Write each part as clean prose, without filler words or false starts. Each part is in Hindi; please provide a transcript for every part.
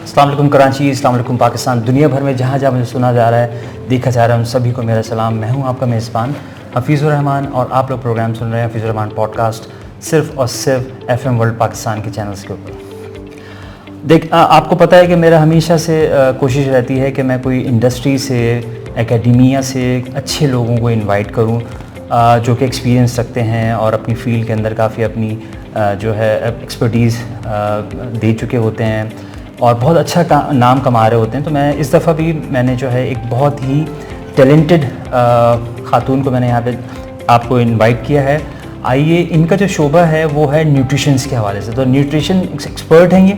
अस्सलाम वालेकुम कराची, अस्सलाम वालेकुम पाकिस्तान। दुनिया भर में जहाँ जहाँ मुझे सुना जा रहा है, देखा जा रहा है, उन सभी को मेरा सलाम। मैं हूँ आपका मेज़बान हफीज़ुर रहमान और आप लोग प्रोग्राम सुन रहे हैं हफीज़ुर रहमान पॉडकास्ट, सिर्फ़ और सिर्फ FM वर्ल्ड पाकिस्तान के चैनल्स के ऊपर। आपको पता है कि मेरा हमेशा से कोशिश रहती है कि मैं कोई इंडस्ट्री से, एकेडमिया से अच्छे लोगों को इनवाइट करूं जो कि एक्सपीरियंस रखते हैं और अपनी फ़ील्ड के अंदर काफ़ी अपनी जो है एक्सपर्टीज़ दे चुके होते हैं और बहुत अच्छा नाम कमा रहे होते हैं। तो मैं इस दफ़ा भी मैंने जो है एक बहुत ही टैलेंटेड ख़ातून को मैंने यहाँ पे आपको इनवाइट किया है। आइए, इनका जो शोबा है वो है न्यूट्रिशंस के हवाले से, तो न्यूट्रिशन एक्सपर्ट हैं ये।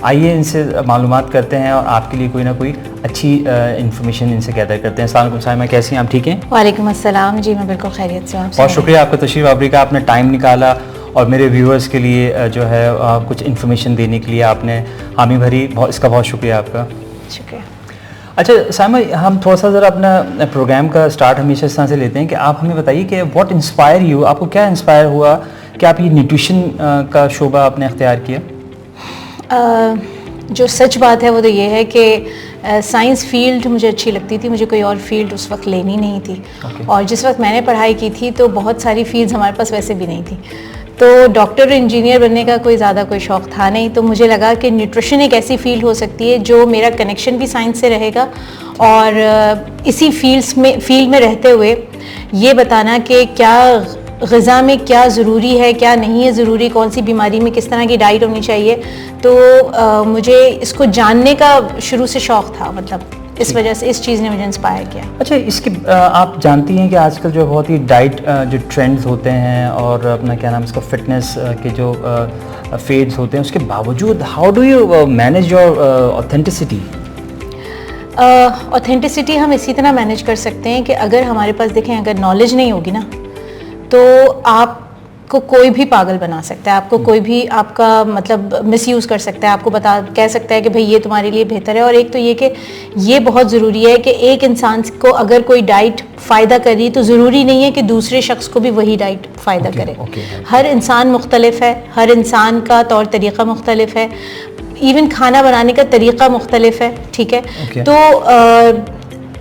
आइए इनसे मालूमात करते हैं और आपके लिए कोई ना कोई अच्छी इन्फॉर्मेशन इनसे गैदर करते हैं। अस्सलाम वालेकुम साहिमा, कैसी हैं आप? ठीक हैं? वालेकुम अस्सलाम जी, मैं बिल्कुल खैरियत से हूँ। बहुत शुक्रिया आपका तशरीफ़ आवरी का, आपने टाइम निकाला और मेरे व्यूअर्स के लिए जो है कुछ इन्फॉर्मेशन देने के लिए आपने हामी भरी, इसका बहुत शुक्रिया आपका। शुक्रिया। अच्छा साहिमा, हम थोड़ा सा ज़रा अपना प्रोग्राम का स्टार्ट हमेशा इस तरह से लेते हैं कि आप हमें बताइए कि व्हाट इंस्पायर यू, आपको क्या इंस्पायर हुआ कि आप ये न्यूट्रिशन का शोबा आपने अख्तियार किया? जो सच बात है वो तो ये है कि साइंस फील्ड मुझे अच्छी लगती थी, मुझे कोई और फील्ड उस वक्त लेनी नहीं थी। और जिस वक्त मैंने पढ़ाई की थी तो बहुत सारी फील्ड्स हमारे पास वैसे भी नहीं थी, तो डॉक्टर और इंजीनियर बनने का ज़्यादा कोई शौक़ था नहीं। तो मुझे लगा कि न्यूट्रिशन एक ऐसी फील्ड हो सकती है जो मेरा कनेक्शन भी साइंस से रहेगा और इसी फील्ड में रहते हुए ये बताना कि क्या ग़िज़ा में क्या ज़रूरी है, क्या नहीं है ज़रूरी, कौन सी बीमारी में किस तरह की डाइट होनी चाहिए। तो मुझे इसको जानने का शुरू से शौक़ था, मतलब इस वजह से इस चीज़ ने मुझे इंस्पायर किया। अच्छा, इसके आप जानती हैं कि आजकल जो बहुत ही डाइट जो ट्रेंड्स होते हैं और अपना क्या नाम, इसका फिटनेस के जो फेड्स होते हैं, उसके बावजूद how do you manage your authenticity? Authenticity हम इसी तरह मैनेज कर सकते हैं कि अगर हमारे पास, देखें, अगर नॉलेज नहीं होगी ना तो आपको कोई भी पागल बना सकता है, आपको कोई भी आपका मतलब मिसयूज़ कर सकता है, आपको कह सकता है कि भाई ये तुम्हारे लिए बेहतर है। और एक तो ये कि ये बहुत ज़रूरी है कि एक इंसान को अगर कोई डाइट फ़ायदा कर रही है तो ज़रूरी नहीं है कि दूसरे शख्स को भी वही डाइट फ़ायदा करे। हर इंसान मुख्तलिफ है, हर इंसान का तौर तरीक़ा मुख्तलिफ है, इवन खाना बनाने का तरीक़ा मुख्तलिफ है, ठीक है। तो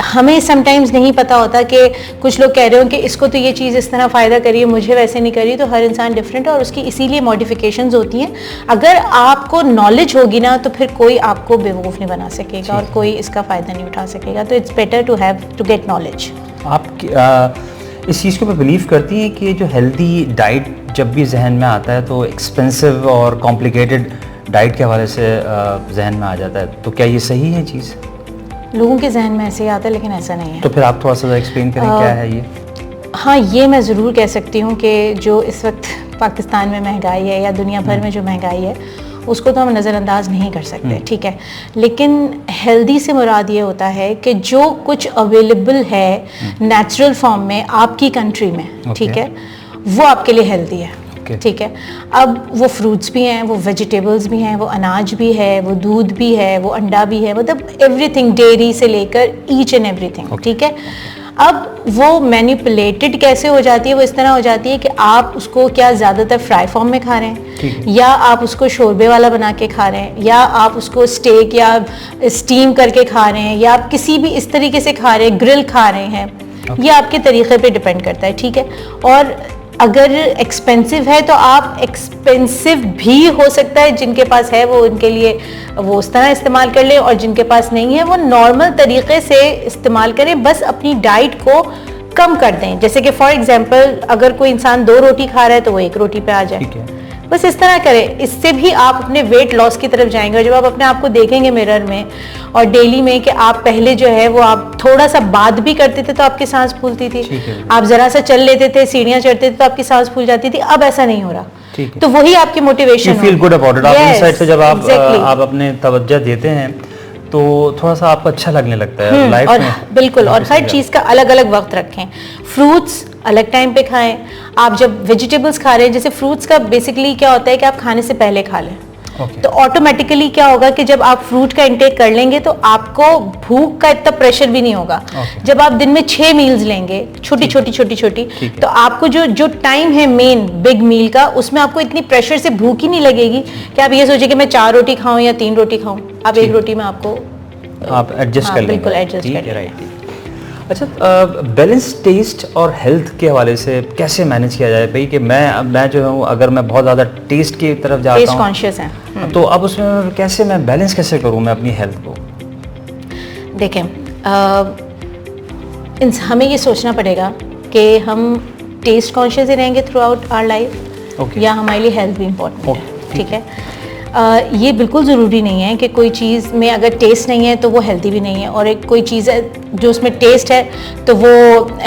हमें समटाइम्स नहीं पता होता कि कुछ लोग कह रहे हो कि इसको तो ये चीज़ इस तरह फ़ायदा करिए, मुझे वैसे नहीं करी। तो हर इंसान डिफरेंट है और उसकी इसीलिए मॉडिफिकेशंस होती हैं। अगर आपको नॉलेज होगी ना तो फिर कोई आपको बेवकूफ़ नहीं बना सकेगा और कोई इसका फ़ायदा नहीं उठा सकेगा। तो it's better to get knowledge. आप इस चीज़ को बिलीव करती हैं कि जो हेल्दी डाइट जब भी जहन में आता है तो एक्सपेंसिव और कॉम्प्लिकेटेड डाइट के हवाले से जहन में आ जाता है, तो क्या ये सही है चीज़? लोगों के जहन में ऐसे ही आता है, लेकिन ऐसा नहीं है। तो फिर आप थोड़ा सा एक्सप्लेन करें क्या है ये? हाँ, ये मैं ज़रूर कह सकती हूँ कि जो इस वक्त पाकिस्तान में महंगाई है या दुनिया भर में जो महंगाई है उसको तो हम नज़रअंदाज नहीं कर सकते, ठीक है। लेकिन हेल्दी से मुराद ये होता है कि जो कुछ अवेलेबल है नेचुरल फॉर्म में आपकी कंट्री में, ठीक है, वो आपके लिए हेल्दी है, ठीक है। अब वो फ्रूट्स भी हैं, वो वेजिटेबल्स भी हैं, वो अनाज भी है, वो दूध भी है, वो अंडा भी है, मतलब एवरीथिंग, डेयरी से लेकर ईच एंड एवरीथिंग, ठीक है। अब वो मैनिपुलेटेड कैसे हो जाती है? वो इस तरह हो जाती है कि आप उसको क्या ज़्यादातर फ्राई फॉर्म में खा रहे हैं, या आप उसको शोरबे वाला बना के खा रहे हैं, या आप उसको स्टेक या स्टीम करके खा रहे हैं, या आप किसी भी इस तरीके से खा रहे हैं, ग्रिल खा रहे हैं। ये आपके तरीक़े पे डिपेंड करता है, ठीक है। और अगर एक्सपेंसिव है तो आप एक्सपेंसिव भी हो सकता है, जिनके पास है वो उनके लिए वो उस तरह इस्तेमाल कर ले, और जिनके पास नहीं है वो नॉर्मल तरीके से इस्तेमाल करें, बस अपनी डाइट को कम कर दें। जैसे कि फॉर एग्जांपल अगर कोई इंसान 2 रोटी खा रहा है तो वो 1 रोटी पे आ जाए, बस इस तरह करें। इससे भी आप अपने वेट लॉस की तरफ जाएंगे। जब आप अपने आप को देखेंगे मिरर में और डेली में कि आप पहले जो है वो आप थोड़ा सा बात भी करते थे तो आपकी सांस फूलती थी, आप जरा सा चल लेते थे, सीढ़ियां चढ़ते थे तो आपकी सांस फूल जाती थी, अब ऐसा नहीं हो रहा। तो वही आपकी motivation, feel good about it. अपनी साइड से जब आप अपने तवज्जो देते हैं तो थोड़ा सा आपको अच्छा लगने लगता है लाइफ में। बिल्कुल, और हर चीज़ का अलग अलग वक्त रखें। फ्रूट्स अलग टाइम पे खाएं। आप जब वेजिटेबल्स खा रहे हैं, जैसे फ्रूट्स का बेसिकली क्या होता है कि आप खाने से पहले खा लें, तो ऑटोमेटिकली क्या होगा कि जब आप फ्रूट का इंटेक कर लेंगे तो आपको भूख का इतना प्रेशर भी नहीं होगा। जब आप दिन में 6 मील्स लेंगे, छोटी छोटी, तो आपको जो टाइम है मेन बिग मील का, उसमें आपको इतनी प्रेशर से भूख ही नहीं लगेगी कि आप ये सोचिए कि मैं 4 रोटी खाऊं या 3 रोटी खाऊं। आप 1 रोटी में आपको आप एडजस्ट कर लेंगे। बिल्कुल एडजस्ट कर लेंगे। राइट। अच्छा, बैलेंस टेस्ट और हेल्थ के हवाले से कैसे मैनेज किया जाए भाई, कि मैं जो हूँ अगर मैं बहुत ज़्यादा टेस्ट की तरफ जाता हूँ, टेस्ट कॉन्शियस है, तो अब उसमें कैसे मैं बैलेंस कैसे करूँ मैं अपनी हेल्थ को? देखें, हमें ये सोचना पड़ेगा कि हम टेस्ट कॉन्शियस ही रहेंगे थ्रू आउट आवर लाइफ, या हमारे लिए हेल्थ भी इम्पोर्टेंट है। ठीक है, ये बिल्कुल ज़रूरी नहीं है कि कोई चीज़ में अगर टेस्ट नहीं है तो वो हेल्दी भी नहीं है, और एक कोई चीज़ है जो उसमें टेस्ट है तो वो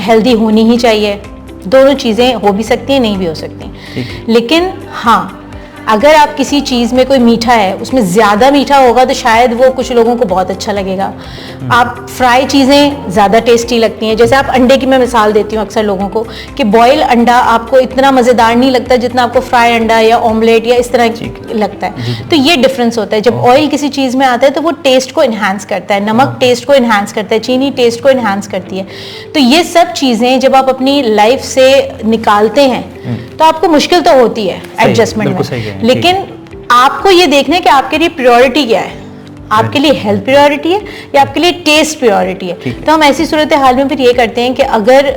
हेल्दी होनी ही चाहिए। दोनों चीज़ें हो भी सकती हैं, नहीं भी हो सकती। लेकिन हाँ, अगर आप किसी चीज़ में कोई मीठा है, उसमें ज़्यादा मीठा होगा तो शायद वो कुछ लोगों को बहुत अच्छा लगेगा। आप फ्राई चीज़ें ज़्यादा टेस्टी लगती हैं, जैसे आप अंडे की मैं मिसाल देती हूँ अक्सर लोगों को कि बॉयल अंडा आपको इतना मज़ेदार नहीं लगता जितना आपको फ्राई अंडा या ऑमलेट या इस तरह लगता है। तो ये डिफरेंस होता है। जब ऑयल किसी चीज़ में आता है तो वो टेस्ट को इन्हांस करता है, नमक टेस्ट को इन्हांस करता है, चीनी टेस्ट को इन्हांस करती है। तो ये सब चीज़ें जब आप अपनी लाइफ से निकालते हैं तो आपको मुश्किल तो होती है एडजस्टमेंट में, लेकिन आपको ये देखना है कि आपके लिए प्रायोरिटी क्या है। आपके लिए हेल्थ प्रायोरिटी है या आपके लिए टेस्ट प्रायोरिटी है। तो हम ऐसी सूरत हाल में फिर ये करते हैं कि अगर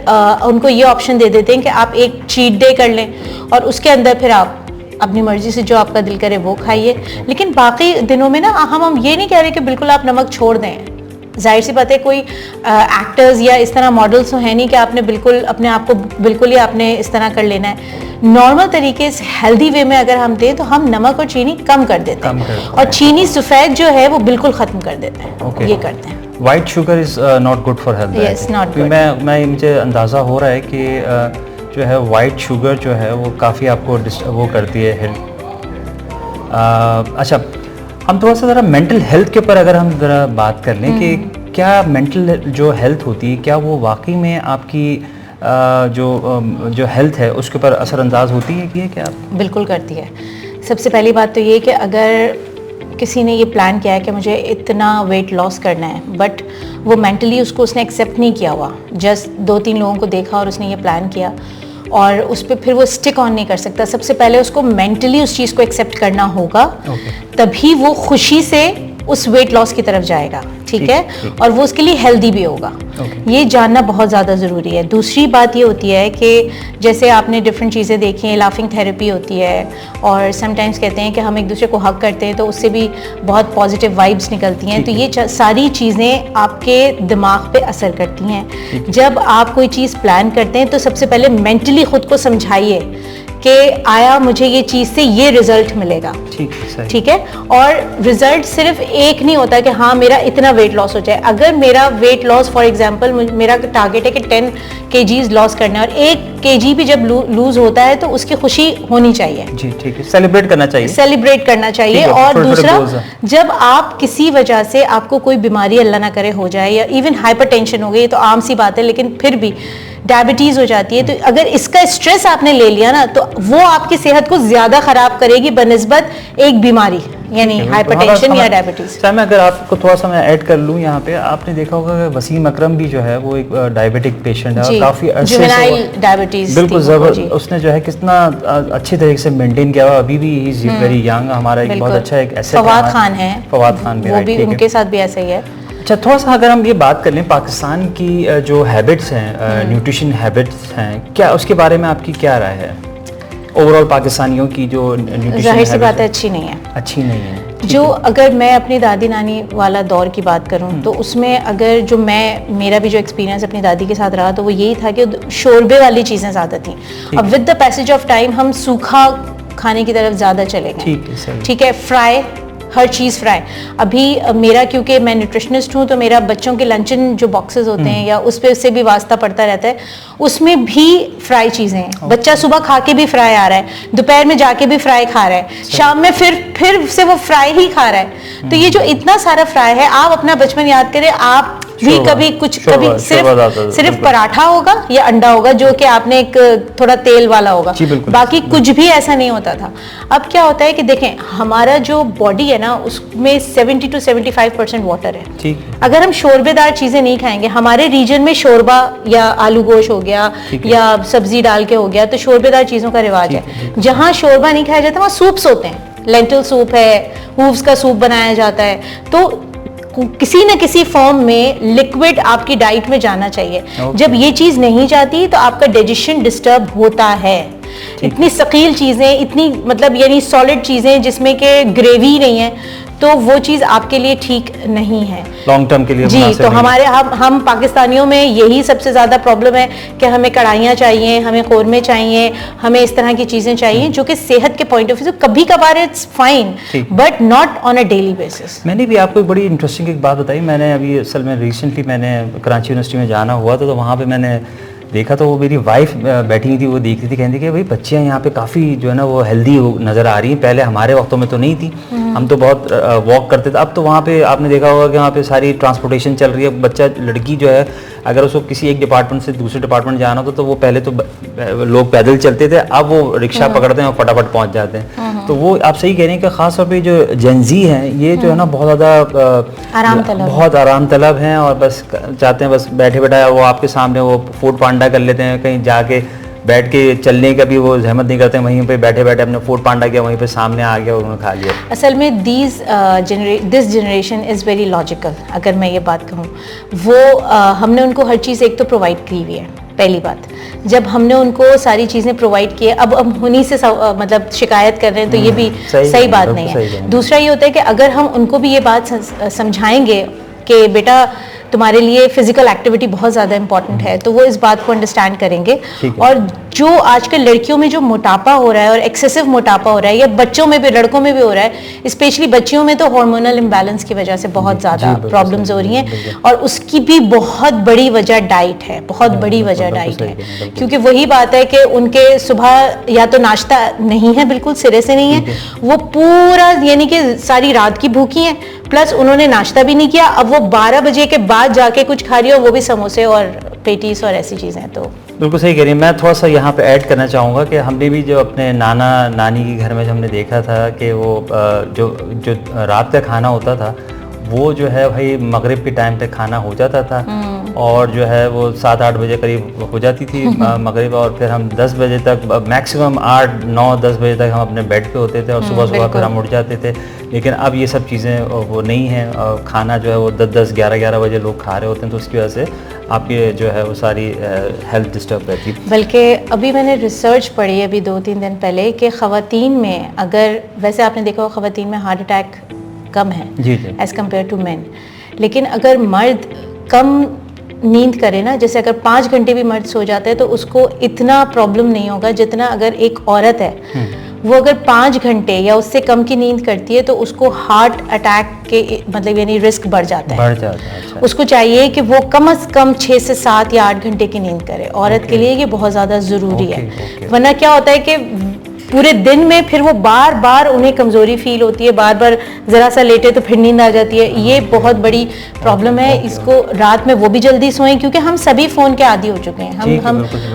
उनको ये ऑप्शन दे देते हैं कि आप एक चीट डे कर लें और उसके अंदर फिर आप अपनी मर्जी से जो आपका दिल करे वो खाइए, लेकिन बाकी दिनों में ना हम ये नहीं कह रहे कि बिल्कुल आप नमक छोड़ दें। जाहिर सी बात है, कोई एक्टर्स या इस तरह मॉडल्स तो है नहीं कि आपने बिल्कुल अपने आप को बिल्कुल ही आपने इस तरह कर लेना है। नॉर्मल तरीके से हेल्दी वे में अगर हम दें तो हम नमक और चीनी कम कर देते हैं, और चीनी सफ़ेद जो है वो बिल्कुल ख़त्म कर देते हैं। ये करते हैं। White sugar is not good for health. Yes, not good. मैं मुझे अंदाज़ा हो रहा है कि जो है वाइट शुगर जो है वो काफ़ी आपको वो करती है हेल्थ। अच्छा, हम थोड़ा सा ज़रा मेंटल हेल्थ के ऊपर अगर हम ज़रा बात कर लें कि क्या मेंटल जो हेल्थ होती है, क्या वो वाकई में आपकी जो हेल्थ है उसके ऊपर असरअंदाज होती है कि क्या? बिल्कुल करती है। सबसे पहली बात तो ये कि अगर किसी ने ये प्लान किया है कि मुझे इतना वेट लॉस करना है, बट वो मेंटली उसने एक्सेप्ट नहीं किया हुआ, जस्ट 2-3 लोगों को देखा और उसने ये प्लान किया और उस पर फिर वो स्टिक ऑन नहीं कर सकता। सबसे पहले उसको मेंटली उस चीज़ को एक्सेप्ट करना होगा, तभी वो खुशी से उस वेट लॉस की तरफ जाएगा। ठीक है, और वो उसके लिए हेल्दी भी होगा। ये जानना बहुत ज़्यादा ज़रूरी है। दूसरी बात ये होती है कि जैसे आपने डिफरेंट चीज़ें देखी हैं, लाफिंग थेरेपी होती है, और समटाइम्स कहते हैं कि हम एक दूसरे को हग करते हैं तो उससे भी बहुत पॉजिटिव वाइब्स निकलती हैं। तो ये सारी चीज़ें आपके दिमाग पे असर करती हैं। जब आप कोई चीज़ प्लान करते हैं तो सबसे पहले मेंटली खुद को समझाइए कि आया मुझे ये चीज़ से ये रिजल्ट मिलेगा। ठीक है, और रिजल्ट सिर्फ एक नहीं होता कि हाँ मेरा इतना वेट लॉस हो जाए। अगर मेरा वेट लॉस फॉर एग्जांपल मेरा टारगेट है कि 10 kgs लॉस करना है, और 1 kg भी जब लूज होता है तो उसकी खुशी होनी चाहिए। जी, ठीक है, सेलिब्रेट करना चाहिए। और दूसरा, जब आप किसी वजह से आपको कोई बीमारी अल्लाह ना करे हो जाए, या इवन हाइपरटेंशन हो गई, तो आम सी बात है, लेकिन फिर भी डायबिटीज़ हो जाती है, तो अगर इसका स्ट्रेस आपने ले लिया ना तो वो आपकी सेहत को ज़्यादा ख़राब करेगी बनिस्बत एक बीमारी, यानी हाइपरटेंशन या डायबिटीज़। मैं अगर आपको थोड़ा सा मैं ऐड कर लूँ यहाँ पे, आपने देखा होगा कि वसीम अकरम भी जो है वो एक डायबिटिक पेशेंट है, और काफ़ी जुवेनाइल डायबिटीज़, बिल्कुल ज़बरदस्त उसने जो है कितना अच्छे तरीके से मेंटेन किया हुआ। अभी भी ही इज़ वेरी यंग। हमारा एक बहुत अच्छा एक ऐसे फवाद खान है, फवाद खान भी उनके साथ भी ऐसा ही है। अच्छा, थोड़ा सा अगर हम ये बात कर लें पाकिस्तान की जो हैबिट्स हैं, न्यूट्रिशन हैबिट्स हैं, क्या उसके बारे में आपकी क्या राय है? ओवरऑल पाकिस्तानियों की जो न्यूट्रिशन जाहिर सी बात है अच्छी नहीं है। जो अगर मैं अपनी दादी नानी वाला दौर की बात करूं तो उसमें अगर जो मेरा भी जो एक्सपीरियंस अपनी दादी के साथ रहा तो वो यही था कि शोरबे वाली चीज़ें ज़्यादा थी। अब with the passage of time हम सूखा खाने की तरफ ज़्यादा चले गए। ठीक है, फ्राई, हर चीज़ फ्राई। अभी मेरा, क्योंकि मैं न्यूट्रिशनिस्ट हूँ, तो मेरा बच्चों के लंचन जो बॉक्सेस होते हैं या उस पे से भी वास्ता पड़ता रहता है, उसमें भी फ्राई चीज़ें हैं। बच्चा सुबह खा के भी फ्राई आ रहा है, दोपहर में जाके भी फ्राई खा रहा है, शाम में फिर से वो फ्राई ही खा रहा है। तो ये जो इतना सारा फ्राई है, आप अपना बचपन याद करें, आप भी कभी कुछ कभी सिर्फ पराठा होगा या अंडा होगा जो कि आपने एक थोड़ा तेल वाला होगा, बाकी कुछ भी ऐसा नहीं होता था। अब क्या होता है कि देखें हमारा जो बॉडी है ना उसमें 70 to 75% वाटर है। अगर हम शोरबेदार चीजें नहीं खाएंगे, हमारे रीजन में शोरबा या आलू गोश हो गया या सब्जी डाल के हो गया, तो शोरबेदार चीजों का रिवाज है। जहाँ शोरबा नहीं खाया जाता वहाँ सूप्स होते हैं, लेंटिल सूप है, हूव्स का सूप बनाया जाता है, तो किसी न किसी फॉर्म में लिक्विड आपकी डाइट में जाना चाहिए। जब ये चीज नहीं जाती तो आपका डाइजेशन डिस्टर्ब होता है। इतनी सकील चीजें, इतनी मतलब यानी सॉलिड चीजें जिसमें के ग्रेवी नहीं है, तो वो चीज आपके लिए ठीक नहीं है लॉन्ग टर्म के लिए जी। तो हमारे हम पाकिस्तानियों में यही सबसे ज्यादा प्रॉब्लम है कि हमें कढ़ाइयाँ चाहिए, हमें कौरमे चाहिए, हमें इस तरह की चीजें चाहिए जो कि सेहत के पॉइंट ऑफ व्यू से कभी कभार it's fine but not on a daily basis. मैंने भी आपको बड़ी इंटरेस्टिंग एक बात बताई। मैंने अभी असल में रिसेंटली मैंने कराची यूनिवर्सिटी में जाना हुआ था, तो वहाँ पे मैंने देखा तो वो मेरी वाइफ बैठी हुई थी, वो देख रही थी, कहती कि भाई बच्चियाँ यहाँ पे काफ़ी जो है ना वो हेल्दी नज़र आ रही हैं। पहले हमारे वक्तों में तो नहीं थी, हम तो बहुत वॉक करते थे। अब तो वहाँ पे आपने देखा होगा कि वहाँ पे सारी ट्रांसपोर्टेशन चल रही है। बच्चा लड़की जो है अगर उसको किसी एक डिपार्टमेंट से दूसरे डिपार्टमेंट जाना हो तो वो पहले तो लोग पैदल चलते थे, अब वो रिक्शा पकड़ते हैं और फटाफट पहुँच जाते हैं। तो वो आप सही कह रहे हैं कि ख़ास तौर पर जो जेनजी हैं ये जो है ना बहुत ज़्यादा आराम तलब हैं और बस चाहते हैं बस बैठे बैठा वो आपके सामने वो फूड पांडा कर लेते हैं, कहीं जाके बैठ के चलने का भी वो जहमत नहीं करते, वहीं पे बैठे बैठे अपने फूड पांडा किया, वहीं पे सामने आ गया और उन्होंने खा लिया। असल में this generation is very logical. अगर मैं ये बात कहूँ, वो हमने उनको हर चीज़ एक तो प्रोवाइड की हुई है। पहली बात, जब हमने उनको सारी चीज़ें प्रोवाइड की है, अब हम उन्हीं से मतलब शिकायत कर रहे हैं, तो ये भी सही बात नहीं है। दूसरा ये होता है कि अगर हम उनको भी ये बात समझाएंगे कि बेटा तुम्हारे लिए फिजिकल एक्टिविटी बहुत ज़्यादा इंपॉर्टेंट है, तो वो इस बात को अंडरस्टैंड करेंगे। और जो आजकल लड़कियों में जो मोटापा हो रहा है और एक्सेसिव मोटापा हो रहा है, या बच्चों में भी, लड़कों में भी हो रहा है, स्पेशली बच्चियों में तो हार्मोनल इम्बैलेंस की वजह से बहुत ज़्यादा प्रॉब्लम्स हो रही हैं। और उसकी भी बहुत बड़ी वजह डाइट है, बहुत बड़ी वजह डाइट है। क्योंकि वही बात है कि उनके सुबह या तो नाश्ता नहीं है, बिल्कुल सिरे से नहीं है, वो पूरा यानी कि सारी रात की भूखी हैं, प्लस उन्होंने नाश्ता भी नहीं किया। अब वो 12 बजे के बाद जाके कुछ खा रही हो, वो भी समोसे और पेटीज और ऐसी चीज़ें। तो बिल्कुल सही कह रही हैं। मैं थोड़ा सा यहाँ पे ऐड करना चाहूँगा कि हमने भी जो अपने नाना नानी के घर में जो हमने देखा था कि वो जो रात का खाना होता था वो जो है भाई मगरिब के टाइम पे खाना हो जाता था और जो है वो 7-8 बजे करीब हो जाती थी मगरिब, और फिर हम 10 बजे तक मैक्सिमम 8-9-10 बजे तक हम अपने बेड पे होते थे और सुबह सुबह फिर हम उठ जाते थे। लेकिन अब ये सब चीज़ें वो नहीं हैं, खाना जो है वो 10-10 11-11 बजे लोग खा रहे होते हैं, तो उसकी वजह से आपकी जो है वो सारी हेल्थ डिस्टर्ब रहती है। बल्कि अभी मैंने रिसर्च पढ़ी अभी 2-3 दिन पहले कि ख़वातीन में, अगर वैसे आपने देखा हो ख़वातीन में हार्ट अटैक कम है एज़ कम्पेयर टू मैन, लेकिन अगर मर्द कम नींद करे ना, जैसे अगर 5 घंटे भी मर्द सो जाता है तो उसको इतना प्रॉब्लम नहीं होगा जितना अगर एक औरत है वो अगर 5 घंटे या उससे कम की नींद करती है तो उसको हार्ट अटैक के मतलब यानी रिस्क बढ़ जाता है। अच्छा। उसको चाहिए कि वो कम से कम 6 से 7 या 8 घंटे की नींद करे। औरत के लिए ये बहुत ज़्यादा ज़रूरी है, वरना क्या होता है कि पूरे दिन में फिर वो बार बार उन्हें कमज़ोरी फील होती है, बार बार ज़रा सा लेटे तो फिर नींद आ जाती है। ये बहुत बड़ी प्रॉब्लम है। इसको रात में वो भी जल्दी सोएं, क्योंकि हम सभी फ़ोन के आदी हो चुके हैं।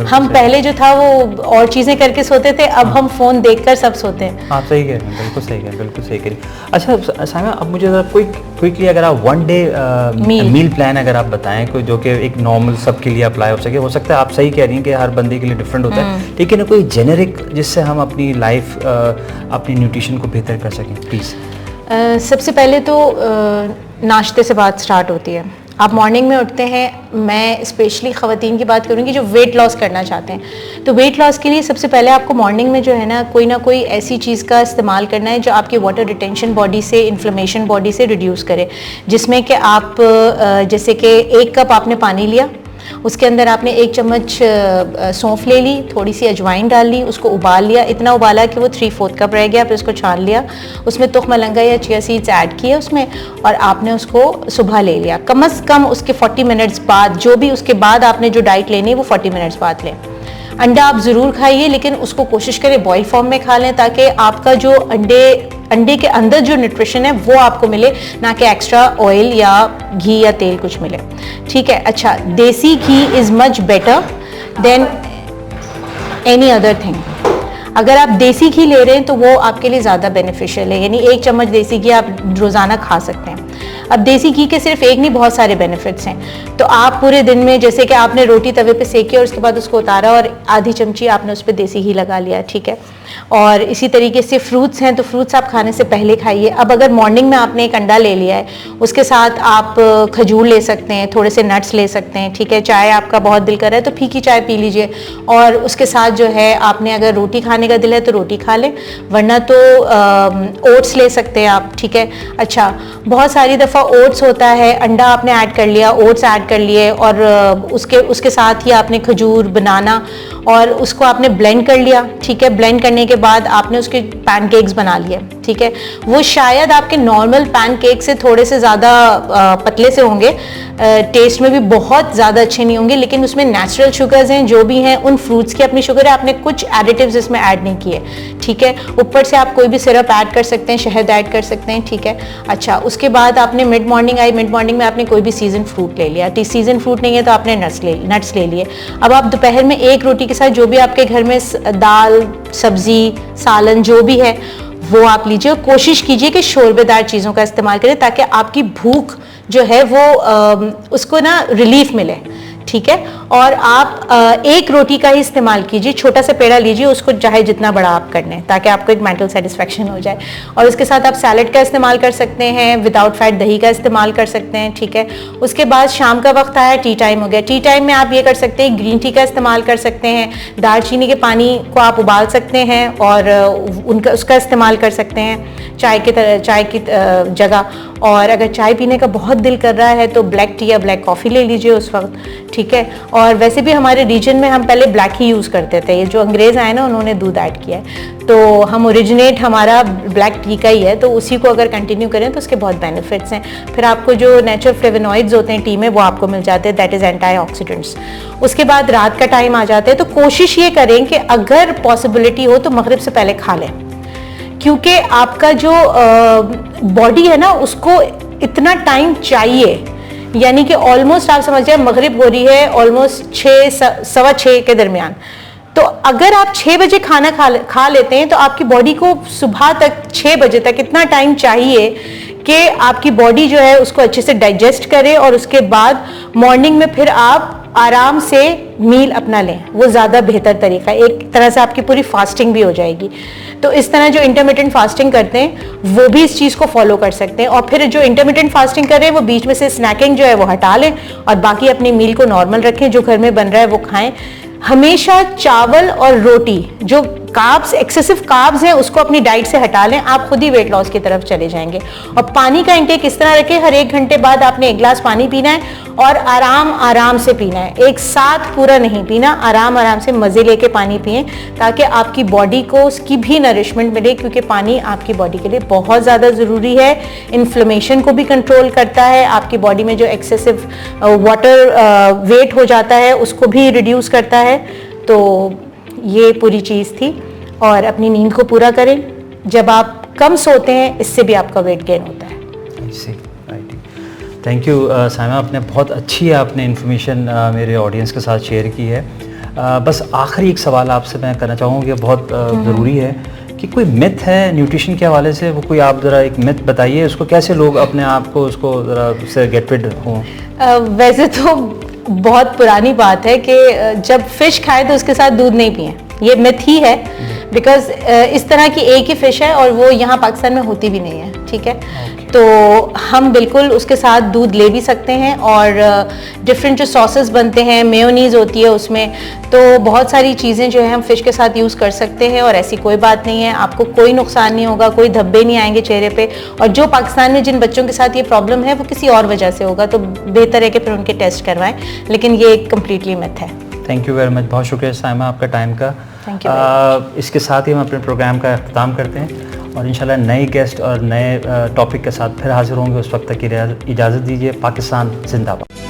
हम पहले जो था वो और चीज़ें करके सोते थे, अब हम फ़ोन देखकर सब सोते हैं। आप सही कह रहे हैं, बिल्कुल सही कह रहे हैं, बिल्कुल सही कह रही हैं। अच्छा साइमा, अब मुझे ज़रा क्विकली अगर आप 1 डे मील प्लान अगर आप बताएं कोई जो कि एक नॉर्मल सबके लिए अप्लाई हो सकता है आप सही कह रही हैं कि हर बंदे के लिए डिफरेंट होता है, लेकिन कोई जेनेरिक जिससे हम अपनी लाइफ अपनी न्यूट्रिशन को बेहतर कर सकें प्लीज़। सबसे पहले तो नाश्ते से बात स्टार्ट होती है। आप मॉर्निंग में उठते हैं, मैं स्पेशली ख़वातीन की बात करूँगी जो वेट लॉस करना चाहते हैं, तो वेट लॉस के लिए सबसे पहले आपको मॉर्निंग में जो है ना कोई ऐसी चीज़ का इस्तेमाल करना है जो आपकी वाटर रिटेंशन बॉडी से, इन्फ्लेमेशन बॉडी से रिड्यूस करे, जिसमें कि आप जैसे कि 1 कप आपने पानी लिया, उसके अंदर आपने 1 चम्मच सौंफ ले ली, थोड़ी सी अजवाइन डाल ली, उसको उबाल लिया, इतना उबाला कि वो 3/4 कप रह गया, फिर उसको छान लिया, उसमें तुख मलंगा या चिया सीड्स ऐड किए उसमें, और आपने उसको सुबह ले लिया। कम से कम उसके 40 मिनट्स बाद, जो भी उसके बाद आपने जो डाइट लेनी है वो 40 मिनट्स बाद लें। अंडा आप ज़रूर खाइए, लेकिन उसको कोशिश करें बॉयल फॉर्म में खा लें, ताकि आपका जो अंडे के अंदर जो न्यूट्रिशन है वो आपको मिले, ना कि एक्स्ट्रा ऑयल या घी या तेल कुछ मिले। ठीक है। अच्छा, desi ghee is much better than any other thing. अगर आप देसी घी ले रहे हैं तो वो आपके लिए ज़्यादा बेनिफिशियल है, यानी 1 चम्मच देसी घी आप रोज़ाना खा सकते हैं। अब देसी घी के सिर्फ एक नहीं, बहुत सारे बेनिफिट्स हैं। तो आप पूरे दिन में, जैसे कि आपने रोटी तवे पे सेकी और उसके बाद उसको उतारा और आधी चमची आपने उस पर देसी घी लगा लिया, ठीक है। और इसी तरीके से फ्रूट्स हैं तो फ्रूट्स आप खाने से पहले खाइए। अब अगर मॉर्निंग में आपने एक अंडा ले लिया है, उसके साथ आप खजूर ले सकते हैं, थोड़े से नट्स ले सकते हैं, ठीक है। चाय आपका बहुत दिल कर रहा है तो फीकी चाय पी लीजिए, और उसके साथ जो है आपने अगर रोटी खाने का दिल है तो रोटी खा लें, वरना तो ओट्स ले सकते हैं आप, ठीक है। अच्छा, बहुत सारी दफ़ा ओट्स होता है, अंडा आपने ऐड कर लिया, ओट्स ऐड कर लिए, और उसके साथ ही आपने खजूर, बनाना, और उसको आपने ब्लेंड कर लिया, ठीक है। ब्लेंड करने के बाद आपने उसके पैनकेक्स बना लिए, ठीक है। वो शायद आपके नॉर्मल पैनकेक से थोड़े से ज़्यादा पतले से होंगे, टेस्ट में भी बहुत ज़्यादा अच्छे नहीं होंगे, लेकिन उसमें नेचुरल शुगर्स हैं, जो भी हैं उन फ्रूट्स की अपनी शुगर है, आपने कुछ एडिटिव्स इसमें ऐड नहीं किए, ठीक है। ऊपर से आप कोई भी सिरप ऐड कर सकते हैं, शहद ऐड कर सकते हैं, ठीक है। अच्छा, उसके बाद आपने मिड मॉर्निंग में आपने कोई भी सीजन फ्रूट ले लिया, सीजन फ्रूट नहीं है तो आपने नट्स ले लिए। अब आप दोपहर में एक रोटी के साथ जो भी आपके घर में दाल, सब्जी, सालन जो भी है वो आप लीजिए। कोशिश कीजिए कि शोरबेदार चीज़ों का इस्तेमाल करें, ताकि आपकी भूख जो है वो उसको ना रिलीफ मिले, ठीक है। और आप एक रोटी का ही इस्तेमाल कीजिए, छोटा सा पेड़ा लीजिए, उसको चाहे जितना बड़ा आप कर लें, ताकि आपको एक मेंटल सेटिस्फेक्शन हो जाए। और उसके साथ आप सैलेड का इस्तेमाल कर सकते हैं, विदाउट फैट दही का इस्तेमाल कर सकते हैं, ठीक है। उसके बाद शाम का वक्त आया, टी टाइम हो गया। टी टाइम में आप ये कर सकते हैं, ग्रीन टी का इस्तेमाल कर सकते हैं, दालचीनी के पानी को आप उबाल सकते हैं और उसका इस्तेमाल कर सकते हैं चाय की जगह। और अगर चाय पीने का बहुत दिल कर रहा है तो ब्लैक टी या ब्लैक कॉफ़ी ले लीजिए उस वक्त, ठीक है। और वैसे भी हमारे रीजन में हम पहले ब्लैक ही यूज़ करते थे, ये जो अंग्रेज़ आए ना उन्होंने दूध ऐड किया है, तो हम ओरिजिनेट हमारा ब्लैक टी का ही है, तो उसी को अगर कंटिन्यू करें तो उसके बहुत बेनिफिट्स हैं। फिर आपको जो नेचुरल फ्लेवोनॉइड्स होते हैं टी में वो आपको मिल जाते हैं, दैट इज़ एंटीऑक्सीडेंट्स। उसके बाद रात का टाइम आ जाता है, तो कोशिश ये करें कि अगर पॉसिबिलिटी हो तो मगरिब से पहले खा लें, क्योंकि आपका जो बॉडी है ना उसको इतना टाइम चाहिए, यानी कि ऑलमोस्ट आप समझ जाए मगरिब हो रही है ऑलमोस्ट 6-6:15 के दरमियान। तो अगर आप 6 बजे खाना खा लेते हैं तो आपकी बॉडी को सुबह तक 6 बजे तक इतना टाइम चाहिए कि आपकी बॉडी जो है उसको अच्छे से डाइजेस्ट करे, और उसके बाद मॉर्निंग में फिर आप आराम से मील अपना लें, वो ज़्यादा बेहतर तरीका है। एक तरह से आपकी पूरी फास्टिंग भी हो जाएगी। तो इस तरह जो इंटरमिटेंट फास्टिंग करते हैं वो भी इस चीज़ को फॉलो कर सकते हैं, और फिर जो इंटरमिटेंट फास्टिंग कर रहे हैं वो बीच में से स्नैकिंग जो है वो हटा लें, और बाकी अपनी मील को नॉर्मल रखें, जो घर में बन रहा है वो खाएं। हमेशा चावल और रोटी, जो कार्ब्स, एक्सेसिव कार्ब्स हैं, उसको अपनी डाइट से हटा लें, आप खुद ही वेट लॉस की तरफ चले जाएंगे। और पानी का इंटेक इस तरह रखें, हर 1 घंटे बाद आपने 1 गिलास पानी पीना है, और आराम से पीना है, एक साथ पूरा नहीं पीना, आराम से मज़े लेके पानी पिएं, ताकि आपकी बॉडी को उसकी भी नरिशमेंट मिले, क्योंकि पानी आपकी बॉडी के लिए बहुत ज़्यादा ज़रूरी है। इन्फ्लेमेशन को भी कंट्रोल करता है, आपकी बॉडी में जो एक्सेसिव वाटर वेट हो जाता है उसको भी रिड्यूस करता है। तो ये पूरी चीज़ थी। और अपनी नींद को पूरा करें, जब आप कम सोते हैं इससे भी आपका वेट गेन होता है। थैंक यू साइमा, आपने बहुत अच्छी आपने इन्फॉर्मेशन मेरे ऑडियंस के साथ शेयर की है। बस आखिरी एक सवाल आपसे मैं करना चाहूँगा, कि बहुत ज़रूरी है कि कोई मिथ है न्यूट्रिशन के हवाले से, वो कोई आप ज़रा एक मिथ बताइए, उसको कैसे लोग अपने आप को उसको ज़रा उससे गेट रिड हों। वैसे तो बहुत पुरानी बात है कि जब फिश खाए तो उसके साथ दूध नहीं पिए, ये मिथ ही है, बिकॉज इस तरह की एक ही फिश है और वो यहाँ पाकिस्तान में होती भी नहीं है, ठीक है। तो हम बिल्कुल उसके साथ दूध ले भी सकते हैं, और डिफरेंट जो सॉसेस बनते हैं, मेयोनीज़ होती है उसमें, तो बहुत सारी चीज़ें जो है हम फिश के साथ यूज़ कर सकते हैं, और ऐसी कोई बात नहीं है, आपको कोई नुकसान नहीं होगा, कोई धब्बे नहीं आएंगे चेहरे पे। और जो पाकिस्तान में जिन बच्चों के साथ ये प्रॉब्लम है वो किसी और वजह से होगा, तो बेहतर है कि फिर उनके टेस्ट करवाएं, लेकिन ये कम्प्लीटली मिथ है। थैंक यू वेरी मच, बहुत शुक्रिया साइमा आपका टाइम का। Thank you. इसके साथ ही हम अपने प्रोग्राम का अख्ताम करते हैं, और इंशाल्लाह नए गेस्ट और नए टॉपिक के साथ फिर हाजिर होंगे। उस वक्त तक की इजाज़त दीजिए। पाकिस्तान जिंदाबाद।